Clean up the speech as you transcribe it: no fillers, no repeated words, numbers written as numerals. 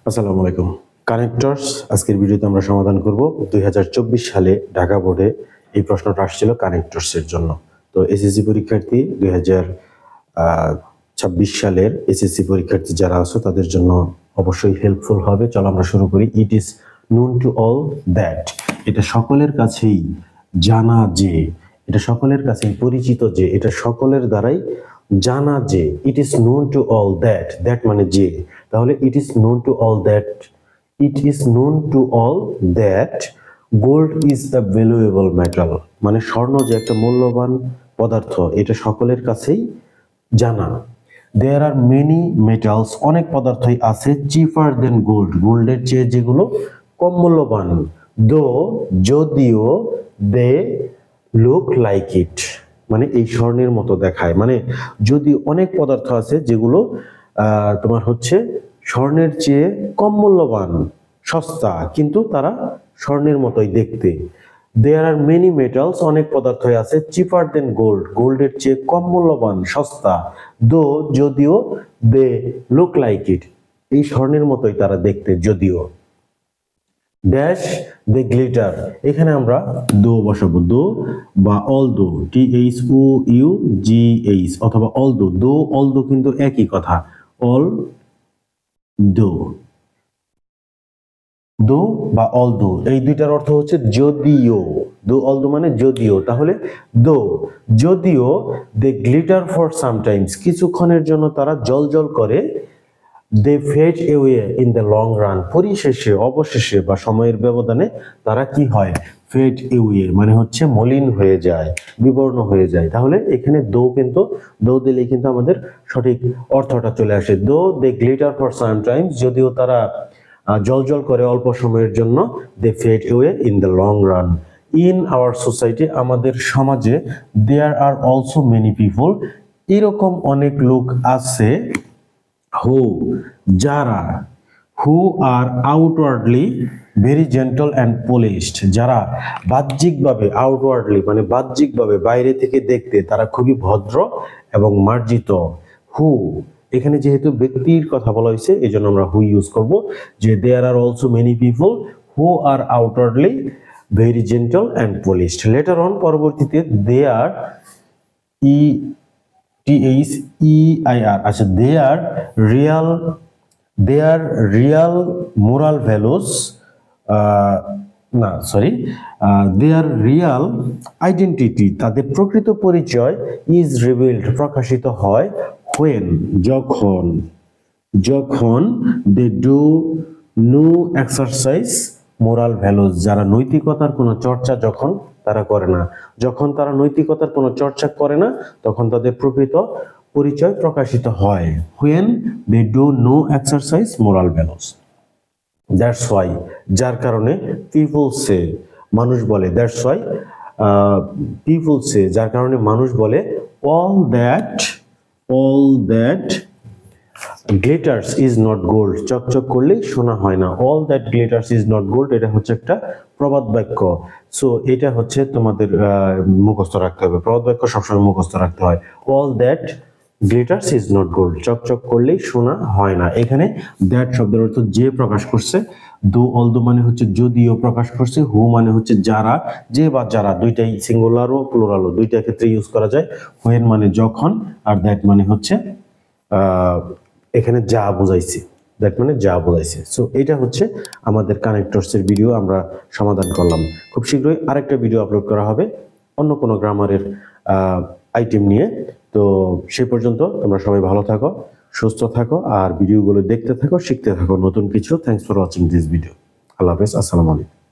আসসালামু আলাইকুম। কানেক্টরস আজকের ভিডিওতে আমরা সমাধান করব 2024 সালে ঢাকা বোর্ডে এই প্রশ্নটা আসছিল কানেক্টরসের জন্য। তো এসএসসি পরীক্ষার্থী 2026 সালের এসএসসি পরীক্ষার্থী যারা আছে তাদের জন্য অবশ্যই হেল্পফুল হবে। চলো আমরা শুরু করি। It is known to all that, এটা সকলের কাছেই জানা যে, এটা সকলের কাছেই পরিচিত যে, এটা সকলের দ্বারাই জানা যে। It is known to all that, that মানে যে, তাহলে it is known to all that, it is known to all that gold is a valuable metal, মানে স্বর্ণ যে একটা মূল্যবান পদার্থ এটা সকলের কাছেই জানা। দেয়ার আর মেনি মেটালস, অনেক পদার্থই আছে, চিপার দেন গোল্ড, গোল্ডের চেয়ে যেগুলো কম মূল্যবান, দো যদিও দে লুক লাইক ইট, মানে এই স্বর্ণের মতো দেখায়, মানে যদি অনেক পদার্থ আছে যেগুলো তোমার হচ্ছে স্বর্ণের চেয়ে কম মূল্যবান, সস্তা, কিন্তু তারা স্বর্ণের মতোই দেখতে। দেয়ার আর মেনি মেটালস, অনেক পদার্থই আছে, চিপার দেন গোল্ড, গোল্ডের চেয়ে কম মূল্যবান, সস্তা, দো যদিও দে লুক লাইক ইট, এই স্বর্ণের মতোই তারা দেখতে যদিও। ড্যাশ দে গ্লিটার, এখানে আমরা দো বসাবো, দো বা অল দো, THOUGH অথবা অল দো, দো অল দো কিন্তু একই কথা, অল দো, দো বা অল দো এই দুইটার অর্থ হচ্ছে যদিও, দো অল দো মানে যদিও, তাহলে দো যদিও দে গ্লিটার ফর সামটাইমস, কিছুক্ষণের জন্য তারা জ্বলজ্বল করে, they fade away in the long run, পরিশেষে অবশেষে বা সময়ের ব্যবধানে তারা কি হয়, ফেড অ্যাওয়ে মানে হচ্ছে মলিন হয়ে যায়, বিবর্ণ হয়ে যায়। তাহলে এখানে দো কিন্তু দো দিলে কিন্তু আমাদের সঠিক অর্থটা চলে আসে। দো দে গ্লিটার ফর সামটাইমস, যদিও তারা জ্বলজ্বল করে অল্প সময়ের জন্য, they fade away in the long run. In our society, আমাদের সমাজে, there are also many people, এরকম অনেক লোক আছে, হু যারা, who are outwardly very gentle and polished, যারা বাহ্যিকভাবে, আউটওয়ার্ডলি মানে বাহ্যিকভাবে বাইরে থেকে দেখতে তারা খুবই ভদ্র এবং মার্জিত। হু এখানে যেহেতু ব্যক্তির কথা বলা হয়েছে এই জন্য আমরা হু ইউজ করব, যে there are also many people who are outwardly very gentle and polished. Later on, পরবর্তীতে দেয়ার THEIR, আচ্ছা, দেয়ার রিয়াল মোরাল ভ্যালুস, না সরি, দেয়ার রিয়াল আইডেন্টিটি, তাদের প্রকৃত পরিচয়, ইজ রিভিলড প্রকাশিত হয়, হোয়েন যখন they do no exercise moral values, যারা নৈতিকতার কোনো চর্চা যখন তারা করে না, যখন তারা নৈতিকতার কোনো চর্চা করে না তখন তাদের প্রকৃত পরিচয় প্রকাশিত হয়, when they do no exercise moral values. That's why, যার কারণে, people say, মানুষ বলে, that's why people say, যার কারণে মানুষ বলে, all that glitters is not gold, চকচক করলে সোনা হয় না, all that glitters is not gold, এটা হচ্ছে একটা প্রবাদ বাক্য। সো এটা হচ্ছে তোমাদের মুখস্থ রাখতে হবে, প্রবাদ বাক্য সবসময় মুখস্থ রাখতে হয়। all that glitters is not gold, চকচক করলেই সোনা হয় না। এখানে দ্যাট শব্দের অর্থ যে প্রকাশ করছে, দো অল দো মানে হচ্ছে যদিও প্রকাশ করছে, হু মানে হচ্ছে যারা, যে বা যারা, দুইটাই সিঙ্গুলারও প্লুরালও দুইটা ক্ষেত্রে ইউজ করা যায়। হোয়েন মানে যখন, আর দ্যাট মানে হচ্ছে এখানে যা বোঝাইছে, দ্যাট মানে যা বোঝাইছে। সো এটা হচ্ছে আমাদের কানেক্টরসের ভিডিও আমরা সমাধান করলাম। খুব শীঘ্রই আরেকটা ভিডিও আপলোড করা হবে অন্য কোনো গ্রামারের আইটেম নিয়ে। তো সেই পর্যন্ত তোমরা সবাই ভালো থাকো, সুস্থ থাকো, আর ভিডিওগুলো দেখতে থাকো, শিখতে থাকো নতুন কিছু। Thanks for watching this video. আল্লাহ হাফেজ, আসসালামু আলাইকুম।